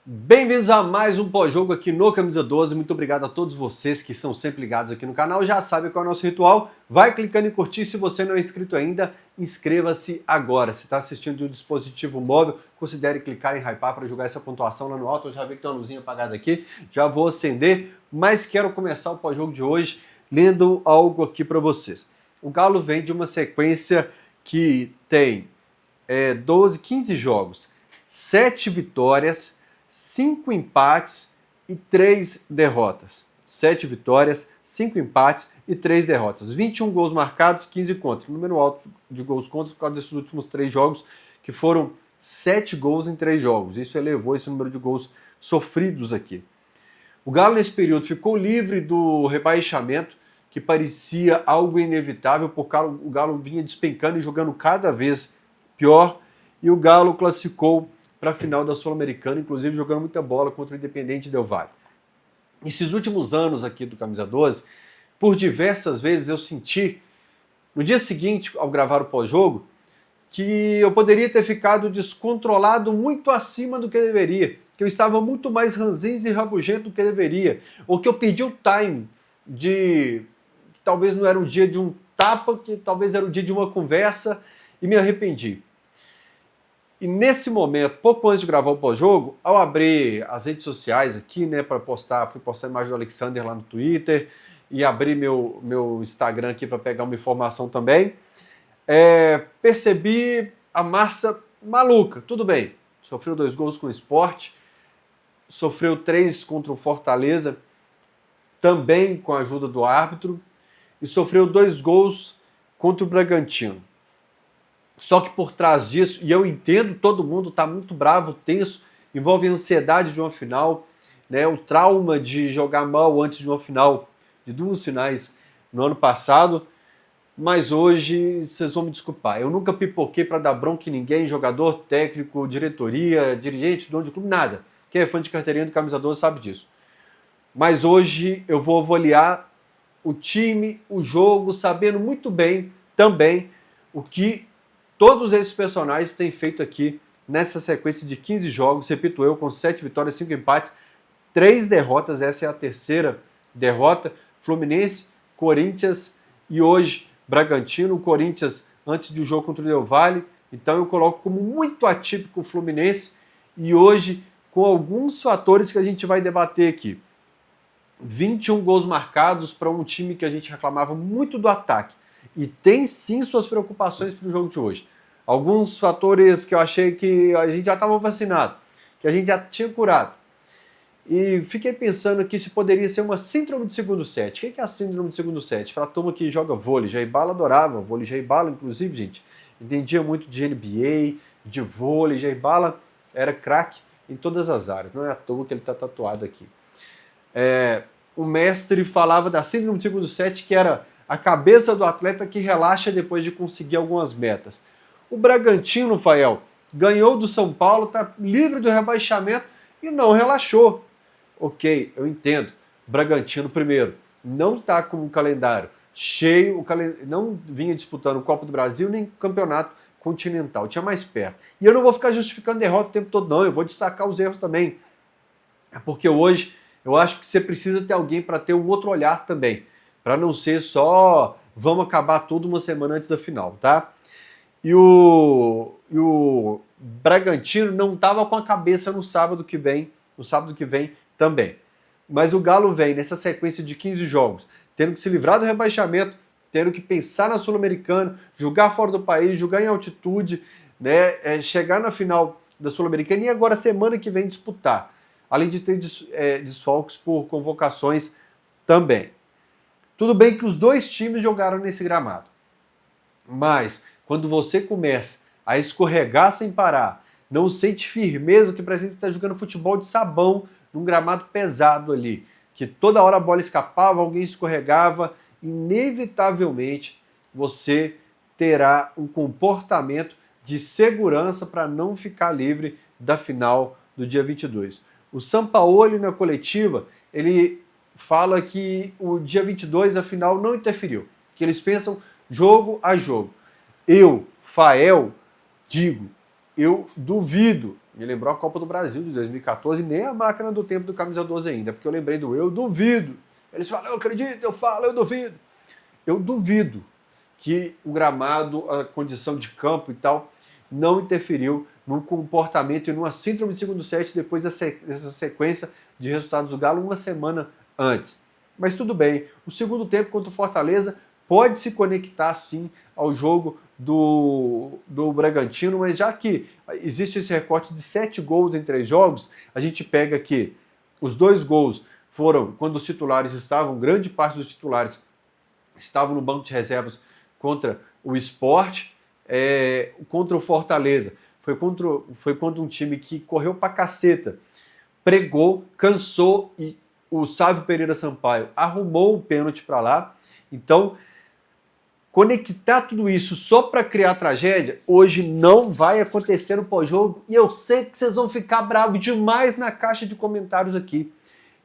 Bem-vindos a mais um pós-jogo aqui no Camisa 12. Muito obrigado a todos vocês que são sempre ligados aqui no canal. Já sabe qual é o nosso ritual. Vai clicando em curtir. Se você não é inscrito ainda, inscreva-se agora. Se está assistindo de um dispositivo móvel, considere clicar em hypar para jogar essa pontuação lá no alto. Eu já vi que tem uma luzinha apagada aqui. Já vou acender, mas quero começar o pós-jogo de hoje lendo algo aqui para vocês. O Galo vem de uma sequência que tem 15 jogos, 7 vitórias, 5 empates e 3 derrotas. 7 vitórias, 5 empates e 3 derrotas. 21 gols marcados, 15 contra. Número alto de gols contra por causa desses últimos 3 jogos, que foram 7 gols em 3 jogos. Isso elevou esse número de gols sofridos aqui. O Galo, nesse período, ficou livre do rebaixamento, que parecia algo inevitável, porque o Galo vinha despencando e jogando cada vez pior. E o Galo classificou para a final da Sul-Americana, inclusive jogando muita bola contra o Independiente Del Valle. Esses últimos anos aqui do Camisa 12, por diversas vezes eu senti, no dia seguinte, ao gravar o pós-jogo, que eu poderia ter ficado descontrolado muito acima do que deveria, que eu estava muito mais ranzinza e rabugento do que deveria, ou que eu perdi o time que talvez não era o dia de um tapa, que talvez era o dia de uma conversa, e me arrependi. E nesse momento, pouco antes de gravar o pós-jogo, ao abrir as redes sociais aqui, né, para fui postar a imagem do Alexander lá no Twitter e abrir meu Instagram aqui para pegar uma informação também, percebi a massa maluca. Tudo bem, sofreu 2 gols com o Sport, sofreu 3 contra o Fortaleza, também com a ajuda do árbitro, e sofreu 2 gols contra o Bragantino. Só que por trás disso, e eu entendo, todo mundo está muito bravo, tenso, envolve a ansiedade de uma final, né, o trauma de jogar mal antes de uma final, de 2 finais no ano passado, mas hoje vocês vão me desculpar. Eu nunca pipoquei para dar bronca em ninguém, jogador, técnico, diretoria, dirigente, dono de clube, nada. Quem é fã de carteirinha do Camisa 12 sabe disso. Mas hoje eu vou avaliar o time, o jogo, sabendo muito bem também o que todos esses personagens têm feito aqui nessa sequência de 15 jogos, repito eu, com 7 vitórias, 5 empates, 3 derrotas, essa é a terceira derrota, Fluminense, Corinthians e hoje Bragantino. O Corinthians antes do jogo contra o Del Valle, então eu coloco como muito atípico o Fluminense e hoje com alguns fatores que a gente vai debater aqui. 21 gols marcados para um time que a gente reclamava muito do ataque. E tem sim suas preocupações para o jogo de hoje. Alguns fatores que eu achei que a gente já estava vacinado, que a gente já tinha curado. E fiquei pensando aqui se poderia ser uma síndrome de segundo set. O que é a síndrome de segundo set? Para a turma que joga vôlei, Jair Bala adorava vôlei. Jair Bala, inclusive, gente, entendia muito de NBA, de vôlei. Jair Bala era craque em todas as áreas. Não é à toa que ele está tatuado aqui. O mestre falava da síndrome de segundo set, que era a cabeça do atleta que relaxa depois de conseguir algumas metas. O Bragantino, Fael, ganhou do São Paulo, está livre do rebaixamento e não relaxou. Ok, eu entendo. Bragantino, primeiro, não está com o calendário cheio, não vinha disputando o Copa do Brasil nem o Campeonato Continental, tinha mais perto. E eu não vou ficar justificando derrota o tempo todo, não, eu vou destacar os erros também. Porque hoje eu acho que você precisa ter alguém para ter um outro olhar também, para não ser só vamos acabar tudo uma semana antes da final, tá? E o Bragantino não estava com a cabeça no sábado que vem também. Mas o Galo vem nessa sequência de 15 jogos, tendo que se livrar do rebaixamento, tendo que pensar na Sul-Americana, jogar fora do país, jogar em altitude, né, chegar na final da Sul-Americana e agora semana que vem disputar. Além de ter desfalques por convocações também. Tudo bem que os 2 times jogaram nesse gramado, mas quando você começa a escorregar sem parar, não sente firmeza, que parece que você está jogando futebol de sabão num gramado pesado ali, que toda hora a bola escapava, alguém escorregava, inevitavelmente você terá um comportamento de segurança para não ficar livre da final do dia 22. O Sampaoli, na coletiva, ele fala que o dia 22, a final, não interferiu, que eles pensam jogo a jogo. Eu, Fael, digo, eu duvido Me lembrou a Copa do Brasil de 2014, nem a máquina do tempo do Camisa 12 ainda, porque eu lembrei do eu duvido. Eles falam, eu acredito, eu falo, eu duvido. Eu duvido que o gramado, a condição de campo e tal, não interferiu no comportamento e numa síndrome de segundo set depois dessa sequência de resultados do Galo uma semana antes. Mas tudo bem, o segundo tempo contra o Fortaleza pode se conectar sim ao jogo do Bragantino, mas já que existe esse recorte de 7 gols em 3 jogos, a gente pega que os 2 gols foram quando os titulares estavam, grande parte dos titulares estavam no banco de reservas contra o Sport, contra o Fortaleza. Foi contra um time que correu pra caceta, pregou, cansou e o Sávio Pereira Sampaio arrumou o pênalti para lá. Então, conectar tudo isso só para criar tragédia, hoje não vai acontecer no pós-jogo. E eu sei que vocês vão ficar bravos demais na caixa de comentários aqui.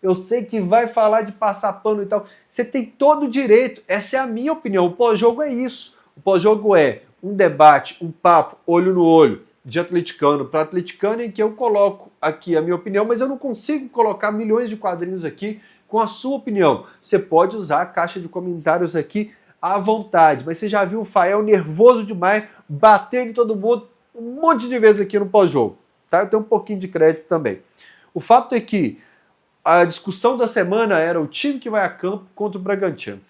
Eu sei que vai falar de passar pano e tal. Você tem todo o direito. Essa é a minha opinião. O pós-jogo é isso. O pós-jogo é um debate, um papo, olho no olho, de atleticano para atleticano, em que eu coloco aqui a minha opinião, mas eu não consigo colocar milhões de quadrinhos aqui com a sua opinião. Você pode usar a caixa de comentários aqui à vontade, mas você já viu o Fael nervoso demais, batendo em todo mundo um monte de vezes aqui no pós-jogo. Tá? Eu tenho um pouquinho de crédito também. O fato é que a discussão da semana era o time que vai a campo contra o Bragantino.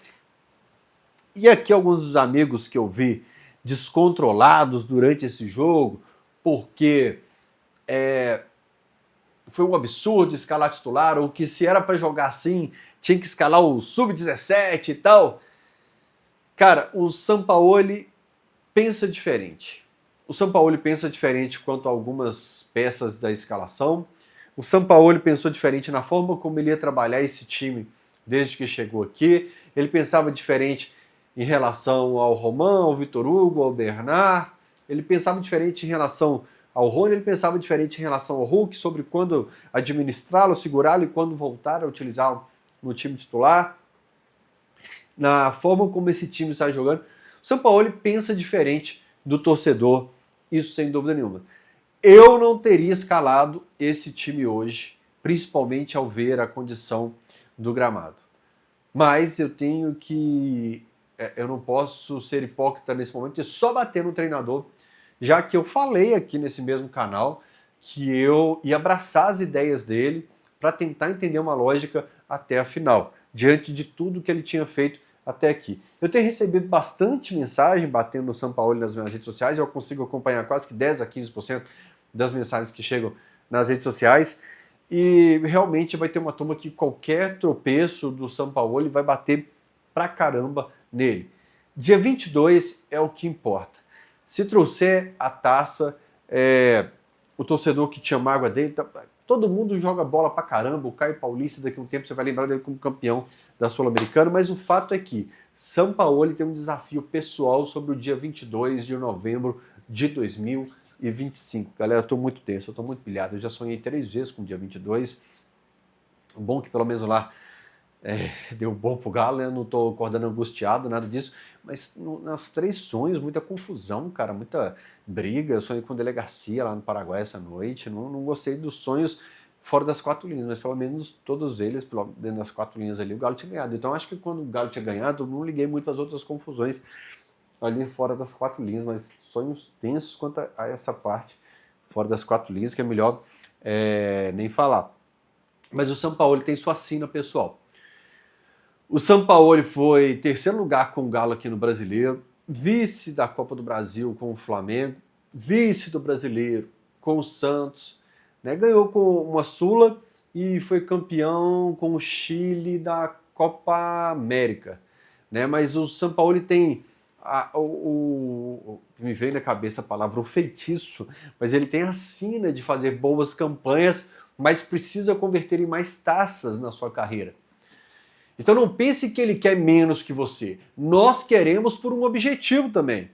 E aqui alguns dos amigos que eu vi descontrolados durante esse jogo, porque foi um absurdo escalar titular, ou que se era para jogar assim, tinha que escalar o sub-17 e tal. Cara, o Sampaoli pensa diferente. O Sampaoli pensa diferente quanto a algumas peças da escalação. O Sampaoli pensou diferente na forma como ele ia trabalhar esse time desde que chegou aqui. Ele pensava diferente em relação ao Romão, ao Vitor Hugo, ao Bernard. Ele pensava diferente em relação ao Rony, ele pensava diferente em relação ao Hulk, sobre quando administrá-lo, segurá-lo e quando voltar a utilizá-lo no time titular. Na forma como esse time está jogando, o Sampaoli pensa diferente do torcedor, isso sem dúvida nenhuma. Eu não teria escalado esse time hoje, principalmente ao ver a condição do gramado. Mas eu tenho que... eu não posso ser hipócrita nesse momento e só bater no treinador, já que eu falei aqui nesse mesmo canal que eu ia abraçar as ideias dele para tentar entender uma lógica até a final, diante de tudo que ele tinha feito até aqui. Eu tenho recebido bastante mensagem batendo no Sampaoli nas minhas redes sociais, eu consigo acompanhar quase que 10 a 15% das mensagens que chegam nas redes sociais, e realmente vai ter uma turma que qualquer tropeço do Sampaoli vai bater pra caramba nele. Dia 22 é o que importa. Se trouxer a taça, o torcedor que tinha mágoa dele, todo mundo joga bola pra caramba, o Caio Paulista daqui a um tempo você vai lembrar dele como campeão da Sul-Americana, mas o fato é que Sampaoli tem um desafio pessoal sobre o dia 22 de novembro de 2025. Galera, eu tô muito tenso, eu tô muito pilhado, eu já sonhei 3 vezes com o dia 22, bom que pelo menos lá deu bom pro Galo, né? Eu não tô acordando angustiado, nada disso, mas nos 3 sonhos, muita confusão, cara, muita briga. Eu sonhei com delegacia lá no Paraguai essa noite, não gostei dos sonhos fora das 4 linhas, mas pelo menos todos eles, dentro das 4 linhas ali, o Galo tinha ganhado. Então acho que quando o Galo tinha ganhado, eu não liguei muito às outras confusões ali fora das 4 linhas, mas sonhos tensos quanto a essa parte fora das 4 linhas, que é melhor nem falar. Mas o Sampaoli tem sua sina pessoal. O Sampaoli foi 3º lugar com o Galo aqui no Brasileiro, vice da Copa do Brasil com o Flamengo, vice do Brasileiro com o Santos, né? Ganhou com uma Sula e foi campeão com o Chile da Copa América, né? Mas o Sampaoli tem me veio na cabeça a palavra o feitiço, mas ele tem a sina de fazer boas campanhas, mas precisa converter em mais taças na sua carreira. Então não pense que ele quer menos que você. Nós queremos por um objetivo também.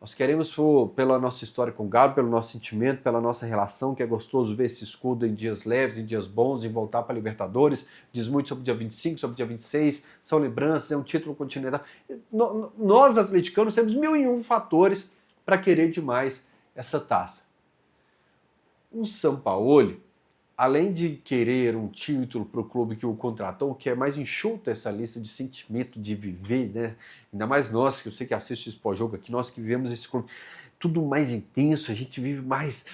Nós queremos pela nossa história com o Galo, pelo nosso sentimento, pela nossa relação, que é gostoso ver esse escudo em dias leves, em dias bons, em voltar para a Libertadores. Diz muito sobre o dia 25, sobre o dia 26, são lembranças, é um título continental. Nós, atleticanos, temos 1001 fatores para querer demais essa taça. O Sampaoli, além de querer um título para o clube que o contratou, que é mais enxuta essa lista de sentimento de viver, né? Ainda mais nós, que eu sei que assiste esse pós-jogo aqui, nós que vivemos esse clube, tudo mais intenso, a gente vive mais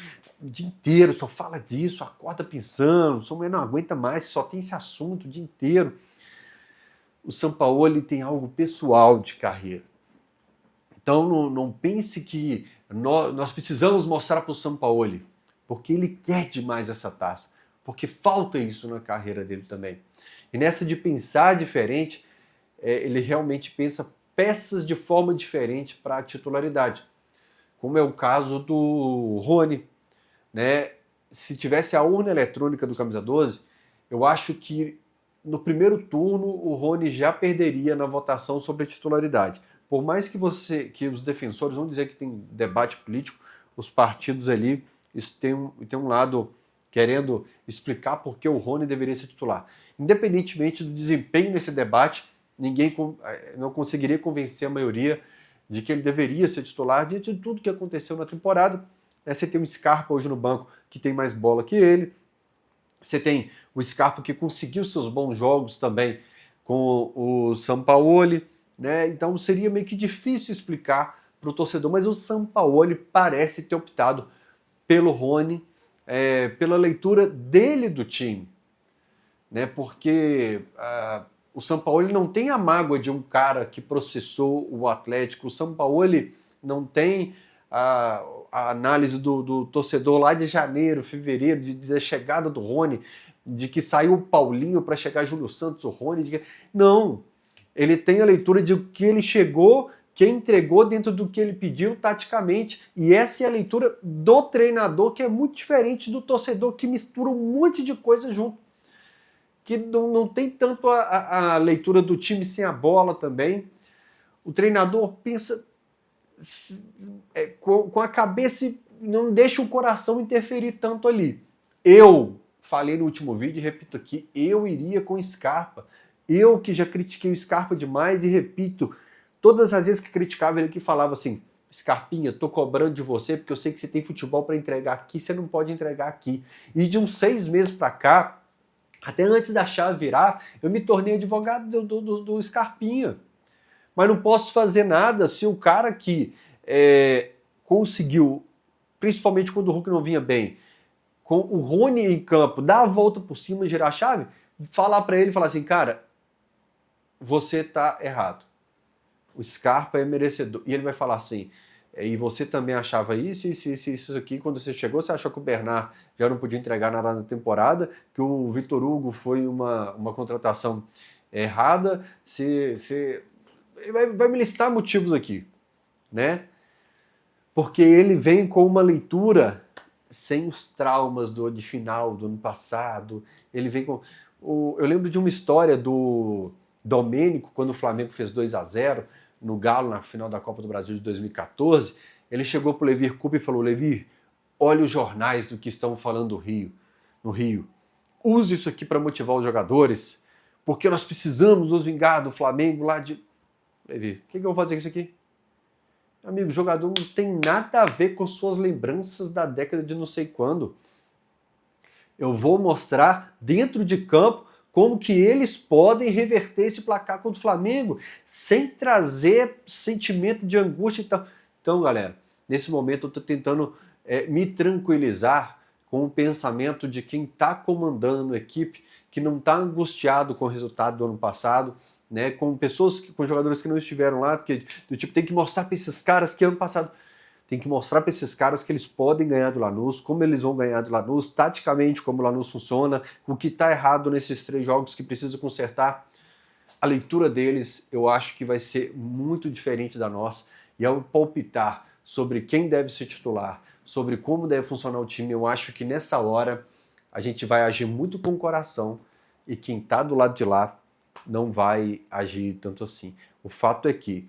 o dia inteiro, só fala disso, acorda pensando, sua mulher não aguenta mais, só tem esse assunto o dia inteiro. O Sampaoli tem algo pessoal de carreira. Então não pense que nós precisamos mostrar para o Sampaoli, porque ele quer demais essa taça, porque falta isso na carreira dele também. E nessa de pensar diferente, ele realmente pensa peças de forma diferente para a titularidade, como é o caso do Rony, né? Se tivesse a urna eletrônica do Camisa 12, eu acho que no primeiro turno o Rony já perderia na votação sobre a titularidade. Por mais que os defensores vão dizer que tem debate político, os partidos ali têm um lado querendo explicar por que o Rony deveria ser titular. Independentemente do desempenho nesse debate, ninguém não conseguiria convencer a maioria de que ele deveria ser titular diante de tudo que aconteceu na temporada. Você tem o Scarpa hoje no banco que tem mais bola que ele. Você tem o Scarpa que conseguiu seus bons jogos também com o Sampaoli, né? Então seria meio que difícil explicar para o torcedor, mas o Sampaoli parece ter optado pelo Rony, pela leitura dele do time, né? Porque o Sampaoli não tem a mágoa de um cara que processou o Atlético, o Sampaoli não tem a análise do torcedor lá de janeiro, fevereiro, da chegada do Rony, de que saiu o Paulinho para chegar Júlio Santos, o Rony. Não, ele tem a leitura de que ele chegou, que entregou dentro do que ele pediu taticamente, e essa é a leitura do treinador, que é muito diferente do torcedor, que mistura um monte de coisa junto, que não tem tanto a leitura do time sem a bola também. O treinador pensa com a cabeça e não deixa o coração interferir tanto ali. Eu falei no último vídeo e repito aqui, eu iria com Scarpa. Eu que já critiquei o Scarpa demais e repito, todas as vezes que criticava ele que falava assim, Scarpinha, tô cobrando de você porque eu sei que você tem futebol para entregar aqui, você não pode entregar aqui. E de uns 6 meses para cá, até antes da chave virar, eu me tornei advogado do Scarpinha. Mas não posso fazer nada se o cara que conseguiu, principalmente quando o Hulk não vinha bem, com o Rony em campo, dar a volta por cima e girar a chave, falar para ele, falar assim, cara, você tá errado. O Scarpa é merecedor. E ele vai falar assim, e você também achava isso aqui, quando você chegou, você achou que o Bernard já não podia entregar nada na temporada, que o Vitor Hugo foi uma contratação errada, vai me listar motivos aqui, né? Porque ele vem com uma leitura sem os traumas de final do ano passado. Ele vem com... eu lembro de uma história do Domênico, quando o Flamengo fez 2-0 no Galo, na final da Copa do Brasil de 2014. Ele chegou para o Levir Coupe e falou, Levir, olha os jornais do que estão falando no Rio. Use isso aqui para motivar os jogadores, porque nós precisamos nos vingar do Flamengo lá de... Levi, o que eu vou fazer com isso aqui? Amigo, o jogador não tem nada a ver com suas lembranças da década de não sei quando. Eu vou mostrar dentro de campo como que eles podem reverter esse placar contra o Flamengo sem trazer sentimento de angústia e tal. Então, galera, nesse momento eu estou tentando me tranquilizar com o pensamento de quem está comandando a equipe, que não está angustiado com o resultado do ano passado, né, com jogadores que não estiveram lá, que do tipo, tem que mostrar para esses caras que ano passado, tem que mostrar para esses caras que eles podem ganhar do Lanús, como eles vão ganhar do Lanús, taticamente como o Lanús funciona, o que está errado nesses 3 jogos que precisa consertar. A leitura deles eu acho que vai ser muito diferente da nossa, e ao palpitar sobre quem deve ser titular, sobre como deve funcionar o time, eu acho que nessa hora a gente vai agir muito com o coração, e quem está do lado de lá não vai agir tanto assim. O fato é que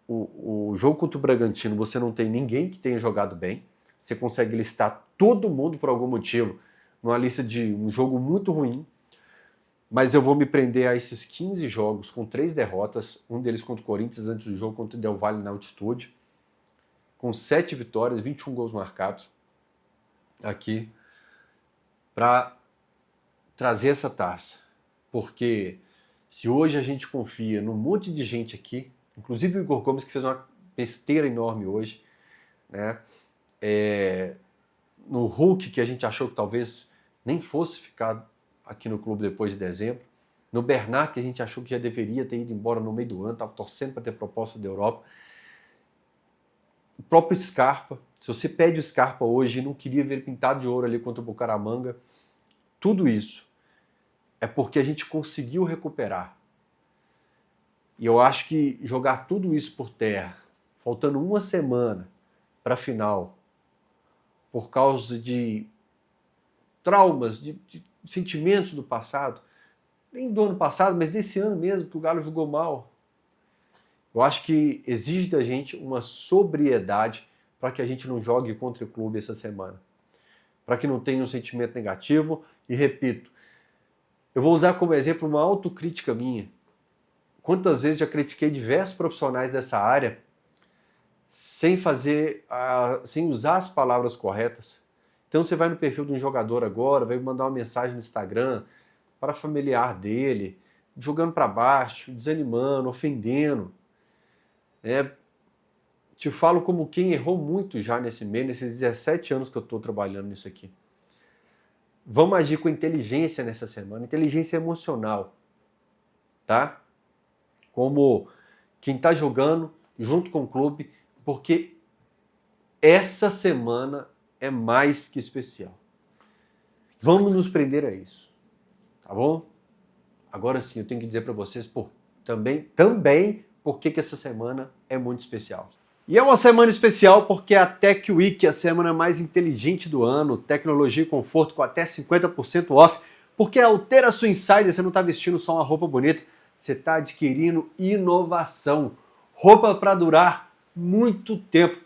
o jogo contra o Bragantino, você não tem ninguém que tenha jogado bem, você consegue listar todo mundo por algum motivo numa lista de um jogo muito ruim, mas eu vou me prender a esses 15 jogos com 3 derrotas, um deles contra o Corinthians antes do jogo contra o Del Valle na altitude, com 7 vitórias, 21 gols marcados. aqui para trazer essa taça. Porque se hoje a gente confia num monte de gente aqui, inclusive o Igor Gomes, que fez uma besteira enorme hoje, né? No Hulk, que a gente achou que talvez nem fosse ficar aqui no clube depois de dezembro, no Bernat, que a gente achou que já deveria ter ido embora no meio do ano, estava torcendo para ter proposta da Europa. O próprio Scarpa, se você pede o Scarpa hoje e não queria ver ele pintado de ouro ali contra o Bucaramanga, tudo isso é porque a gente conseguiu recuperar. E eu acho que jogar tudo isso por terra, faltando uma semana para a final, por causa de traumas, de sentimentos do passado, nem do ano passado, mas desse ano mesmo, que o Galo jogou mal. Eu acho que exige da gente uma sobriedade para que a gente não jogue contra o clube essa semana. Para que não tenha um sentimento negativo. E repito, eu vou usar como exemplo uma autocrítica minha. Quantas vezes já critiquei diversos profissionais dessa área sem usar as palavras corretas. Então você vai no perfil de um jogador agora, vai mandar uma mensagem no Instagram para familiar dele, jogando para baixo, desanimando, ofendendo. Te falo como quem errou muito já nesse meio, nesses 17 anos que eu estou trabalhando nisso aqui. Vamos agir com inteligência nessa semana, inteligência emocional, tá? Como quem está jogando junto com o clube, porque essa semana é mais que especial. Vamos nos prender a isso, tá bom? Agora sim, eu tenho que dizer para vocês também por que essa semana é muito especial. E é uma semana especial porque é a Tech Week, a semana mais inteligente do ano, tecnologia e conforto com até 50% off, porque ao ter a sua Insider, você não está vestindo só uma roupa bonita, você está adquirindo inovação, roupa para durar muito tempo.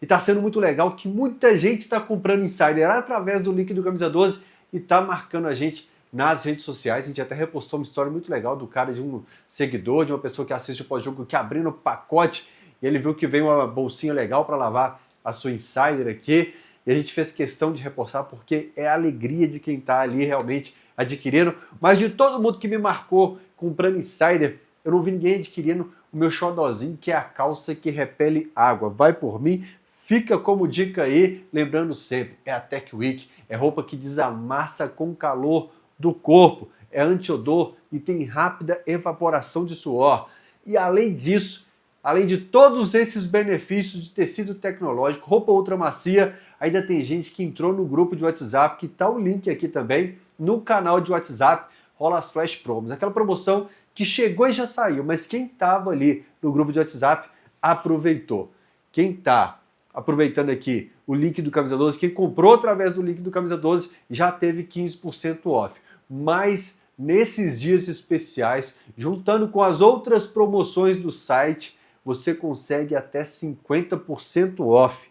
E está sendo muito legal que muita gente está comprando Insider através do link do Camisa 12 e está marcando a gente nas redes sociais. A gente até repostou uma história muito legal do cara, de um seguidor, de uma pessoa que assiste o pós-jogo, que abrindo o pacote e ele viu que veio uma bolsinha legal para lavar a sua Insider aqui. E a gente fez questão de repostar porque é a alegria de quem está ali realmente adquirindo. Mas de todo mundo que me marcou comprando Insider, eu não vi ninguém adquirindo o meu xodozinho, que é a calça que repele água. Vai por mim, fica como dica aí, lembrando sempre, é a Tech Week, é roupa que desamassa com o calor do corpo, é anti-odor e tem rápida evaporação de suor. E além disso, além de todos esses benefícios de tecido tecnológico, roupa ultra macia, ainda tem gente que entrou no grupo de WhatsApp, que tá o link aqui também, no canal de WhatsApp, rola as Flash Promos, aquela promoção que chegou e já saiu, mas quem estava ali no grupo de WhatsApp aproveitou. Quem está aproveitando aqui o link do Camisa 12, quem comprou através do link do Camisa 12 já teve 15% off. Mas nesses dias especiais, juntando com as outras promoções do site, você consegue até 50% off.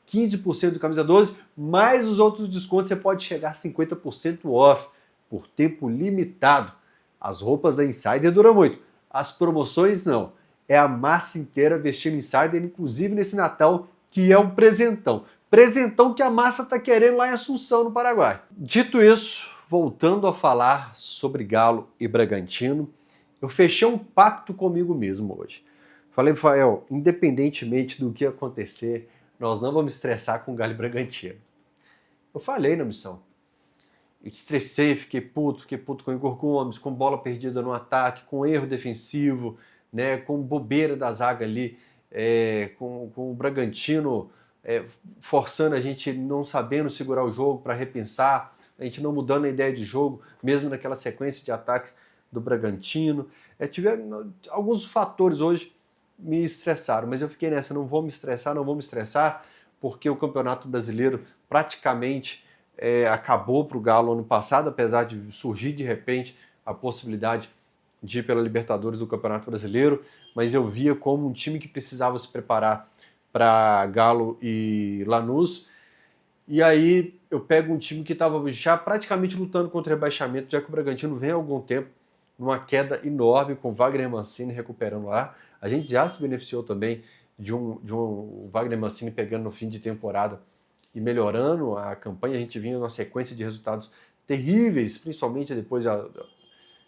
15% do Camisa 12, mais os outros descontos, você pode chegar a 50% off por tempo limitado. As roupas da Insider duram muito, as promoções não. É a massa inteira vestindo Insider, inclusive nesse Natal, que é um presentão. Presentão que a massa está querendo lá em Assunção, no Paraguai. Dito isso, voltando a falar sobre Galo e Bragantino, eu fechei um pacto comigo mesmo hoje. Falei, Rafael, independentemente do que acontecer, nós não vamos estressar com o Galo e Bragantino. Eu falei na missão. Eu estressei, fiquei puto com o Igor Gomes, com bola perdida no ataque, com erro defensivo, né, com bobeira da zaga ali, com o Bragantino forçando a gente, não sabendo segurar o jogo para repensar, a gente não mudando a ideia de jogo, mesmo naquela sequência de ataques do Bragantino. Tiveram alguns fatores hoje me estressaram, mas eu fiquei nessa, não vou me estressar, porque o Campeonato Brasileiro praticamente acabou para o Galo ano passado, apesar de surgir de repente a possibilidade de ir pela Libertadores do Campeonato Brasileiro, mas eu via como um time que precisava se preparar para Galo e Lanús, e aí eu pego um time que estava já praticamente lutando contra o rebaixamento, já que o Bragantino vem há algum tempo numa queda enorme, com o Wagner Mancini recuperando lá. A gente já se beneficiou também de um Wagner Mancini pegando no fim de temporada e melhorando a campanha. A gente vinha numa sequência de resultados terríveis, principalmente depois da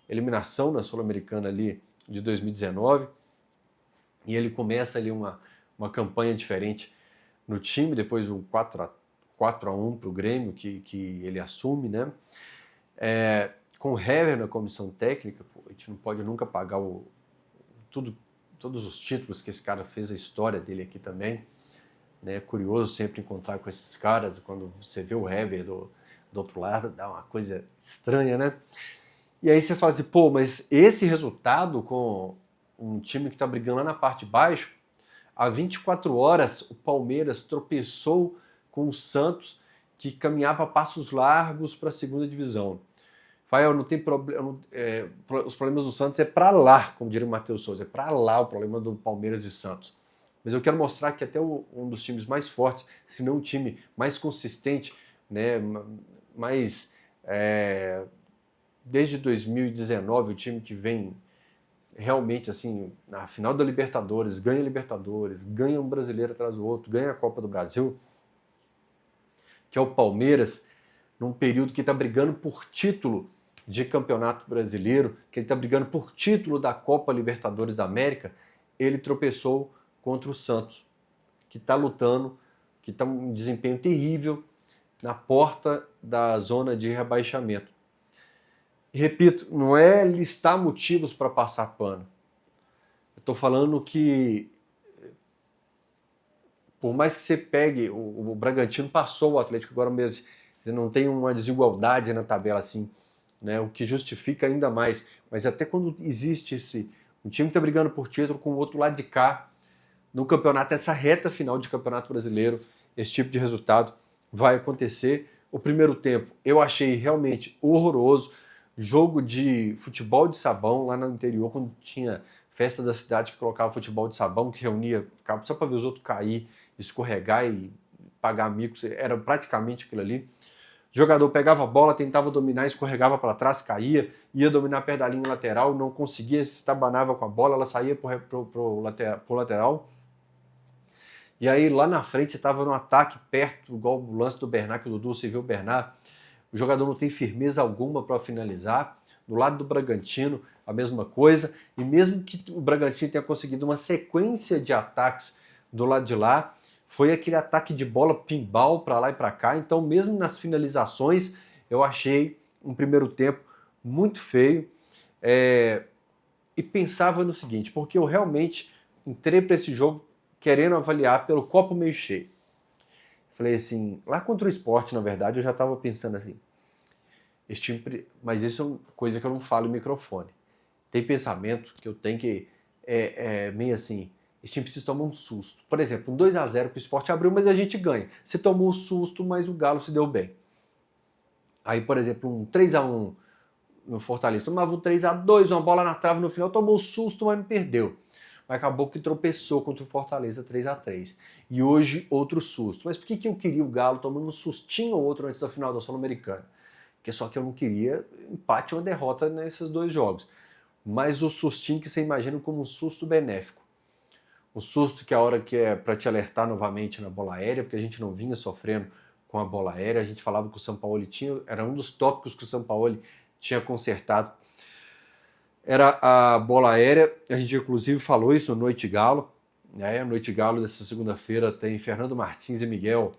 eliminação na Sul-Americana ali de 2019. E ele começa ali uma campanha diferente no time, depois o 4-1 para o Grêmio, que ele assume, né? Com o Hever na comissão técnica, a gente não pode nunca pagar todos os títulos que esse cara fez, a história dele aqui também. É curioso sempre encontrar com esses caras, quando você vê o Hever do outro lado, dá uma coisa estranha, né? E aí você fala assim, pô, mas esse resultado com um time que está brigando lá na parte de baixo, há 24 horas o Palmeiras tropeçou com o Santos, que caminhava a passos largos para a segunda divisão. Fael, não tem problema. Os problemas do Santos é para lá, como diria o Matheus Souza, é para lá o problema do Palmeiras e Santos. Mas eu quero mostrar que até um dos times mais fortes, se não o time mais consistente, né, desde 2019, o time que vem realmente assim na final da Libertadores, ganha um brasileiro atrás do outro, ganha a Copa do Brasil, que é o Palmeiras, num período que está brigando por título de Campeonato Brasileiro, que ele está brigando por título da Copa Libertadores da América, ele tropeçou contra o Santos, que está lutando, que está um desempenho terrível na porta da zona de rebaixamento. E repito, não é listar motivos para passar pano. Eu estou falando que, por mais que você pegue, o Bragantino passou o Atlético agora mesmo, você não tem uma desigualdade na tabela assim, né, o que justifica ainda mais. Mas até quando existe um time que está brigando por título com o outro lado de cá, no campeonato, essa reta final de Campeonato Brasileiro, esse tipo de resultado vai acontecer. O primeiro tempo eu achei realmente horroroso, jogo de futebol de sabão lá no interior, quando tinha festa da cidade que colocava futebol de sabão, que reunia cabo só para ver os outros cair, escorregar e pagar mico, era praticamente aquilo ali. O jogador pegava a bola, tentava dominar, escorregava para trás, caía, ia dominar perto da linha lateral, não conseguia, se estabanava com a bola, ela saía pro lateral. E aí lá na frente você estava no ataque perto, igual o lance do Bernard, que o Dudu, você viu o Bernard, o jogador não tem firmeza alguma para finalizar. Do lado do Bragantino, a mesma coisa, e mesmo que o Bragantino tenha conseguido uma sequência de ataques do lado de lá, foi aquele ataque de bola pinball para lá e para cá. Então, mesmo nas finalizações, eu achei um primeiro tempo muito feio. E pensava no seguinte, porque eu realmente entrei para esse jogo querendo avaliar pelo copo meio cheio. Falei assim, lá contra o Sport, na verdade, eu já estava pensando assim, esse time, mas isso é uma coisa que eu não falo em microfone. Tem pensamento que eu tenho que, meio assim, esse time precisa tomar um susto. Por exemplo, um 2-0 que o Sport abriu, mas a gente ganha. Você tomou o susto, mas o Galo se deu bem. Aí, por exemplo, um 3-1 no Fortaleza, tomava um 3-2, uma bola na trave no final, tomou o susto, mas não perdeu. Mas acabou que tropeçou contra o Fortaleza 3-3. E hoje, outro susto. Mas por que eu queria o Galo tomando um sustinho ou outro antes da final da Sul-Americana? Porque só que eu não queria empate ou derrota nesses dois jogos. Mas o sustinho que você imagina como um susto benéfico. Um susto que a hora que é para te alertar novamente na bola aérea, porque a gente não vinha sofrendo com a bola aérea, a gente falava que o Sampaoli tinha, era um dos tópicos que o Sampaoli tinha consertado, era a bola aérea. A gente inclusive falou isso no Noite Galo, né? A Noite Galo dessa segunda-feira tem Fernando Martins e Miguel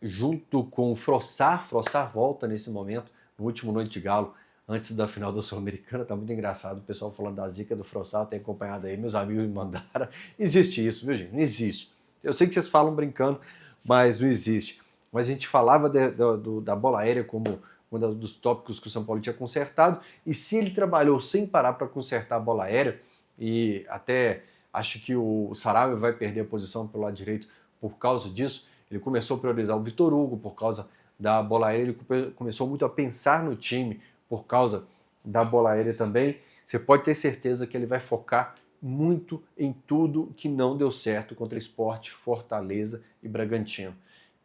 junto com o Frossar volta nesse momento, no último Noite Galo, antes da final da Sul-Americana. Tá muito engraçado o pessoal falando da zica do Frossar, tem acompanhado aí, meus amigos me mandaram. Existe isso, viu, gente? Não existe. Eu sei que vocês falam brincando, mas não existe. Mas a gente falava da bola aérea como um dos tópicos que o São Paulo tinha consertado, e se ele trabalhou sem parar para consertar a bola aérea, e até acho que o Sarabia vai perder a posição pelo lado direito por causa disso, ele começou a priorizar o Vitor Hugo por causa da bola aérea, ele começou muito a pensar no time por causa da bola aérea também. Você pode ter certeza que ele vai focar muito em tudo que não deu certo contra Sport, Fortaleza e Bragantino.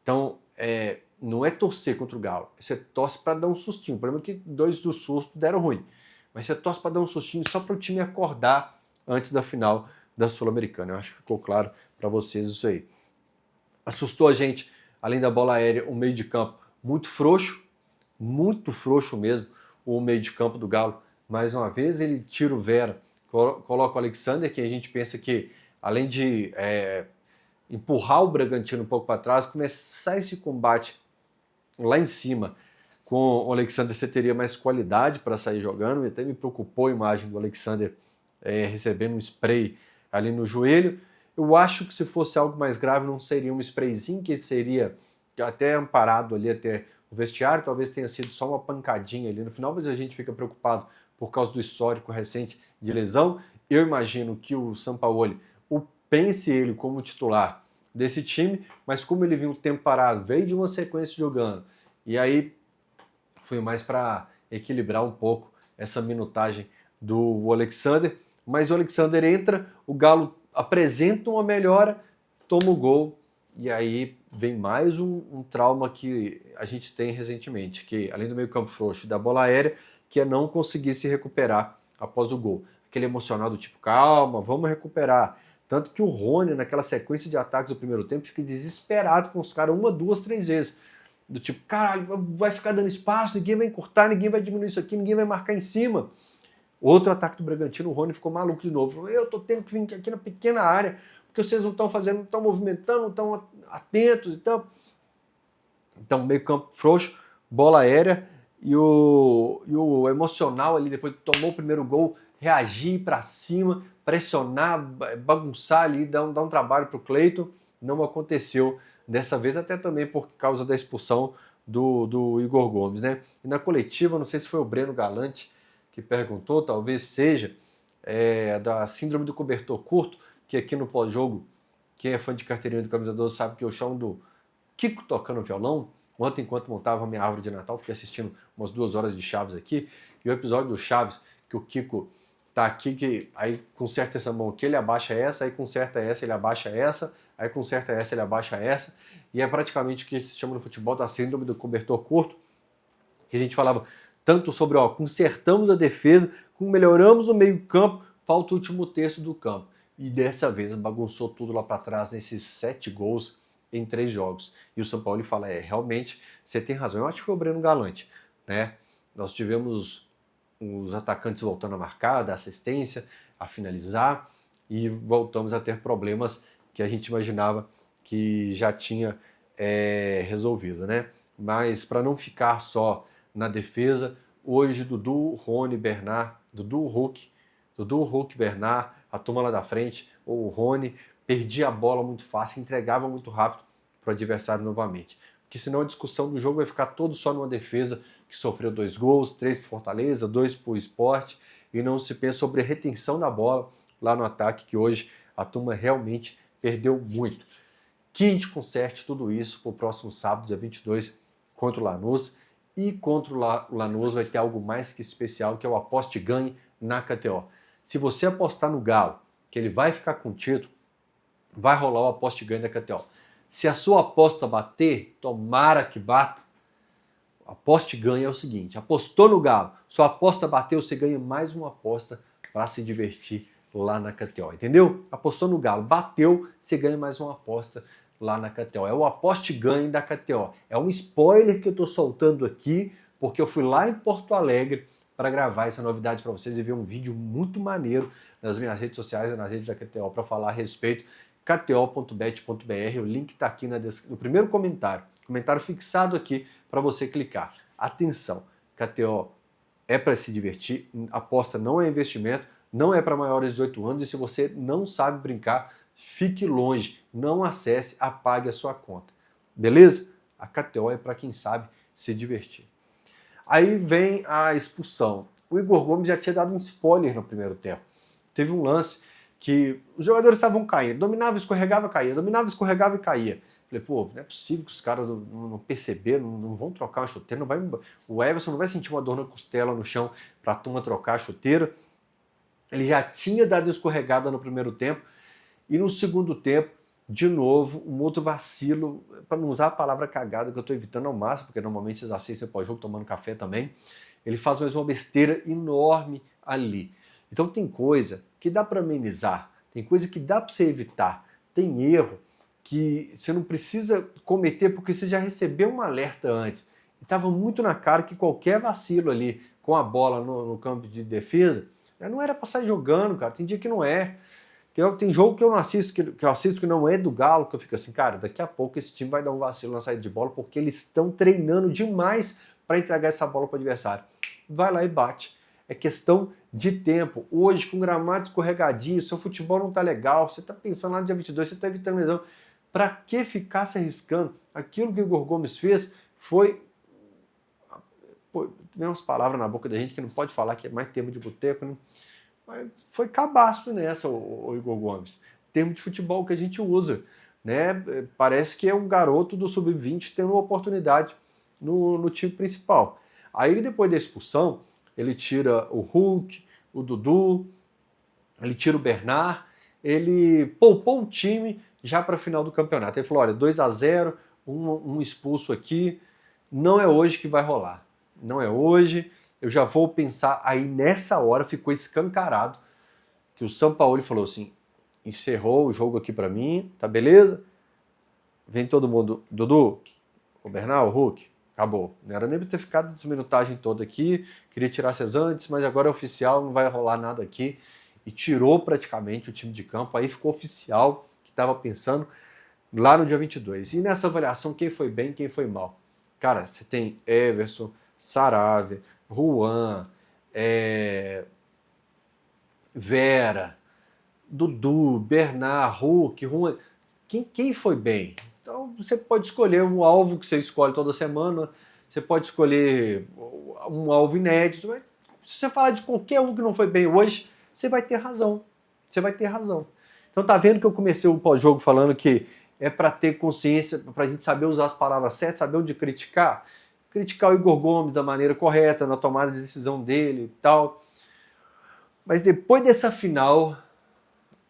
Então, não é torcer contra o Galo, você torce para dar um sustinho. O problema é que 2 do susto deram ruim, mas você torce para dar um sustinho só para o time acordar antes da final da Sul-Americana. Eu acho que ficou claro para vocês isso aí. Assustou a gente além da bola aérea, um meio de campo muito frouxo mesmo, o meio de campo do Galo. Mais uma vez ele tira o Vera, coloca o Alexander, que a gente pensa que, além de empurrar o Bragantino um pouco para trás, começar esse combate lá em cima com o Alexander, você teria mais qualidade para sair jogando. E até me preocupou a imagem do Alexander recebendo um spray ali no joelho. Eu acho que se fosse algo mais grave não seria um sprayzinho, que seria até amparado ali até o vestiário, talvez tenha sido só uma pancadinha ali no final, mas a gente fica preocupado por causa do histórico recente de lesão. Eu imagino que o Sampaoli pense ele como titular desse time, mas como ele viu o tempo parado, veio de uma sequência jogando, e aí foi mais para equilibrar um pouco essa minutagem do Alexander. Mas o Alexander entra, o Galo apresenta uma melhora, toma o gol, e aí vem mais um trauma que a gente tem recentemente, que além do meio campo frouxo e da bola aérea, que é não conseguir se recuperar após o gol. Aquele emocional do tipo, calma, vamos recuperar. Tanto que o Rony, naquela sequência de ataques do primeiro tempo, fica desesperado com os caras 1, 2, 3 vezes. Do tipo, caralho, vai ficar dando espaço, ninguém vai encurtar, ninguém vai diminuir isso aqui, ninguém vai marcar em cima. Outro ataque do Bragantino, o Rony ficou maluco de novo. Falou, eu tô tendo que vir aqui na pequena área, porque vocês não estão fazendo, não estão movimentando, não estão atentos e tal. Então, meio campo frouxo, bola aérea e o emocional ali, depois que tomou o primeiro gol, reagir para cima, pressionar, bagunçar ali, dar um trabalho pro Cleiton. Não aconteceu dessa vez, até também por causa da expulsão do Igor Gomes, né? E na coletiva, não sei se foi o Breno Galante que perguntou, talvez seja, da síndrome do cobertor curto, que aqui no pós-jogo, quem é fã de carteirinha do Camisa 12 sabe que eu chamo do Kiko tocando violão. Ontem, enquanto montava a minha árvore de Natal, fiquei assistindo umas 2 horas de Chaves aqui, e o episódio do Chaves, que o Kiko tá aqui, que aí conserta essa mão aqui, ele abaixa essa, aí conserta essa, ele abaixa essa, aí conserta essa, ele abaixa essa, e é praticamente o que se chama no futebol da síndrome do cobertor curto, que a gente falava tanto sobre, consertamos a defesa, melhoramos o meio campo, falta o último terço do campo. E dessa vez bagunçou tudo lá para trás nesses 7 gols em 3 jogos. E o São Paulo fala, realmente, você tem razão. Eu acho que foi o Breno Galante, né? Nós tivemos os atacantes voltando a marcar, dar assistência, a finalizar, e voltamos a ter problemas que a gente imaginava que já tinha resolvido, né? Mas para não ficar só na defesa, hoje Dudu, Rony, Bernard, Dudu, Hulk, Bernard, a turma lá da frente, ou o Rony, perdia a bola muito fácil, entregava muito rápido para o adversário novamente. Porque senão a discussão do jogo vai ficar todo só numa defesa que sofreu 2 gols, 3 para o Fortaleza, 2 para o Sport, e não se pensa sobre a retenção da bola lá no ataque, que hoje a turma realmente perdeu muito. Que a gente conserte tudo isso para o próximo sábado, dia 22, contra o Lanús. E contra o Lanús vai ter algo mais que especial, que é o aposte ganhe na KTO. Se você apostar no Galo, que ele vai ficar com o título, vai rolar o aposte ganhe da KTO. Se a sua aposta bater, tomara que bata, aposte ganhe é o seguinte, apostou no Galo, sua aposta bateu, você ganha mais uma aposta para se divertir lá na KTO, entendeu? Apostou no Galo, bateu, você ganha mais uma aposta lá na KTO. É o aposte ganhe da KTO. É um spoiler que eu estou soltando aqui, porque eu fui lá em Porto Alegre para gravar essa novidade para vocês e ver um vídeo muito maneiro nas minhas redes sociais e nas redes da KTO para falar a respeito. kto.bet.br, o link está aqui no primeiro comentário fixado aqui para você clicar. Atenção, KTO é para se divertir, aposta não é investimento, não é para maiores de 18 anos, e se você não sabe brincar, fique longe, não acesse, apague a sua conta. Beleza? A KTO é para quem sabe se divertir. Aí vem a expulsão. O Igor Gomes já tinha dado um spoiler no primeiro tempo. Teve um lance que os jogadores estavam caindo, dominava, escorregava, caía, dominava, escorregava e caía. Falei, pô, não é possível que os caras não perceberam, não vão trocar uma chuteira, não vai, o Everson não vai sentir uma dor na costela no chão para a turma trocar a chuteira. Ele já tinha dado escorregada no primeiro tempo, e no segundo tempo, de novo, um outro vacilo, para não usar a palavra cagada, que eu estou evitando ao máximo, porque normalmente vocês assistem pós-jogo tomando café também, ele faz mais uma besteira enorme ali. Então tem coisa que dá para amenizar, tem coisa que dá para você evitar, tem erro que você não precisa cometer porque você já recebeu um alerta antes. Estava muito na cara que qualquer vacilo ali com a bola no campo de defesa, não era para sair jogando, cara. Tem dia que não é. Tem jogo que eu não assisto, que eu assisto que não é do Galo, que eu fico assim, cara, daqui a pouco esse time vai dar um vacilo na saída de bola porque eles estão treinando demais para entregar essa bola para o adversário. Vai lá e bate. É questão de tempo. Hoje, com gramado escorregadio, seu futebol não tá legal, você tá pensando lá no dia 22, você tá evitando lesão. Para que ficar se arriscando? Aquilo que o Igor Gomes fez foi... Pô, vem umas palavras na boca da gente que não pode falar, que é mais termo de boteco, né? Mas foi cabaço nessa, o Igor Gomes. Termo de futebol que a gente usa, né? Parece que é um garoto do sub-20 tendo uma oportunidade no time principal. Aí depois da expulsão, ele tira o Hulk, o Dudu, ele tira o Bernard, ele poupou o time já para a final do campeonato. Ele falou, olha, 2-0, um expulso aqui, não é hoje que vai rolar. Não é hoje, eu já vou pensar. Aí nessa hora ficou escancarado que o Sampaoli falou assim, encerrou o jogo aqui para mim, tá beleza? Vem todo mundo, Dudu, o Bernard, o Hulk, acabou. Não era nem pra ter ficado essa minutagem toda aqui, queria tirar vocês antes, mas agora é oficial, não vai rolar nada aqui. E tirou praticamente o time de campo, aí ficou oficial que estava pensando lá no dia 22. E nessa avaliação, quem foi bem, quem foi mal? Cara, você tem Everson, Saravia, Juan, Vera, Dudu, Bernard, Hulk, Juan. Quem foi bem? Então você pode escolher um alvo que você escolhe toda semana, você pode escolher um alvo inédito, mas se você falar de qualquer um que não foi bem hoje, você vai ter razão. Você vai ter razão. Então tá vendo que eu comecei o pós-jogo falando que é para ter consciência, para a gente saber usar as palavras certas, saber onde criticar. Criticar o Igor Gomes da maneira correta, na tomada de decisão dele e tal. Mas depois dessa final,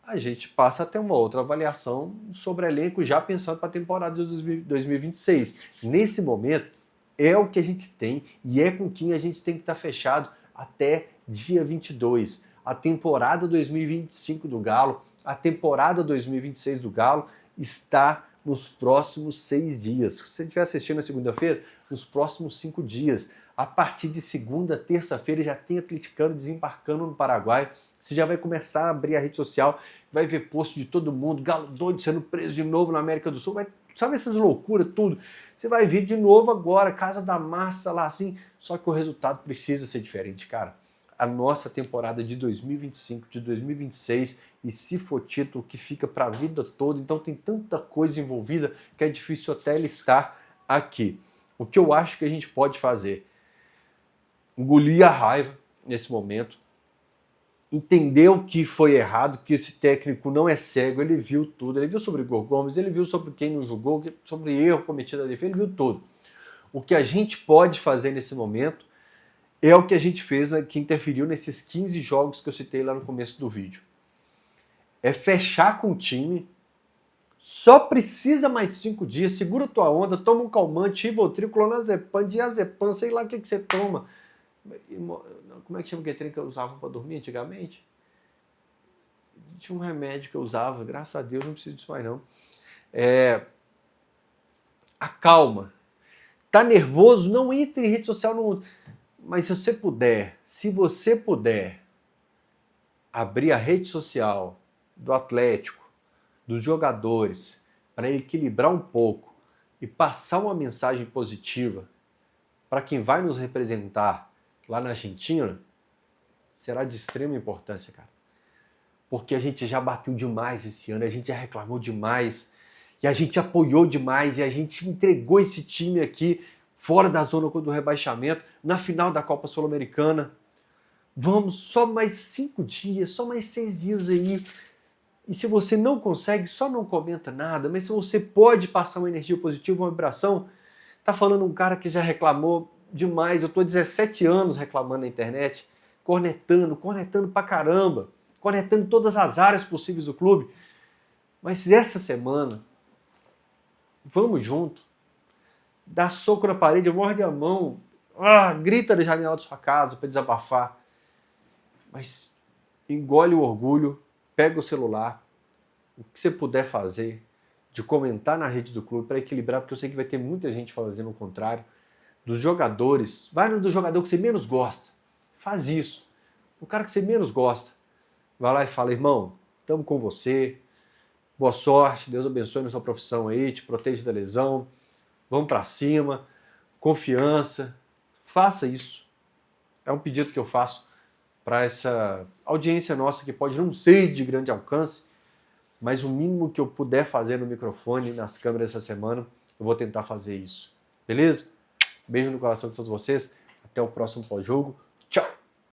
a gente passa a ter uma outra avaliação sobre elenco, já pensando para a temporada de 2026. Nesse momento, é o que a gente tem e é com quem a gente tem que estar fechado até dia 22. A temporada 2025 do Galo, a temporada 2026 do Galo está nos próximos 6 dias. Se você estiver assistindo na segunda-feira, nos próximos 5 dias. A partir de segunda, terça-feira, já tem atleticano desembarcando no Paraguai. Você já vai começar a abrir a rede social, vai ver post de todo mundo, Galo doido sendo preso de novo na América do Sul, sabe essas loucuras, tudo. Você vai ver de novo agora, Casa da Massa lá assim, só que o resultado precisa ser diferente, cara. A nossa temporada de 2025, de 2026, e se for título que fica para a vida toda, então tem tanta coisa envolvida que é difícil até ele estar aqui. O que eu acho que a gente pode fazer? Engolir a raiva nesse momento, entender o que foi errado, que esse técnico não é cego, ele viu tudo, ele viu sobre o Igor Gomes, ele viu sobre quem não jogou, sobre erro cometido na defesa, ele viu tudo. O que a gente pode fazer nesse momento é o que a gente fez, que interferiu nesses 15 jogos que eu citei lá no começo do vídeo. É fechar com o time, só precisa mais 5 dias, segura tua onda, toma um calmante, Rivotril, clonazepam, diazepam, sei lá o que você toma. Como é que chama aquele trem que eu usava para dormir antigamente? Tinha um remédio que eu usava, graças a Deus não preciso disso mais não. Acalma. Tá nervoso? Não entre em rede social, não. Mas se você puder abrir a rede social do Atlético, dos jogadores, para equilibrar um pouco e passar uma mensagem positiva para quem vai nos representar lá na Argentina, será de extrema importância, cara. Porque a gente já bateu demais esse ano, a gente já reclamou demais, e a gente apoiou demais, e a gente entregou esse time aqui fora da zona do rebaixamento, na final da Copa Sul-Americana. Vamos, só mais 5 dias, só mais 6 dias aí. E se você não consegue, só não comenta nada, mas se você pode passar uma energia positiva, uma vibração, tá falando um cara que já reclamou demais, eu tô há 17 anos reclamando na internet, cornetando pra caramba, cornetando todas as áreas possíveis do clube. Mas essa semana, vamos junto, dá soco na parede, morde a mão, grita da janela da sua casa para desabafar. Mas engole o orgulho, pega o celular, o que você puder fazer, de comentar na rede do clube para equilibrar, porque eu sei que vai ter muita gente fazendo o contrário. Dos jogadores, vai no do jogador que você menos gosta. Faz isso. O cara que você menos gosta. Vai lá e fala, irmão, estamos com você. Boa sorte, Deus abençoe na sua profissão aí, te proteja da lesão. Vamos para cima. Confiança. Faça isso. É um pedido que eu faço para essa audiência nossa que pode não ser de grande alcance, mas o mínimo que eu puder fazer no microfone, nas câmeras essa semana, eu vou tentar fazer isso. Beleza? Beijo no coração de todos vocês. Até o próximo pós-jogo. Tchau!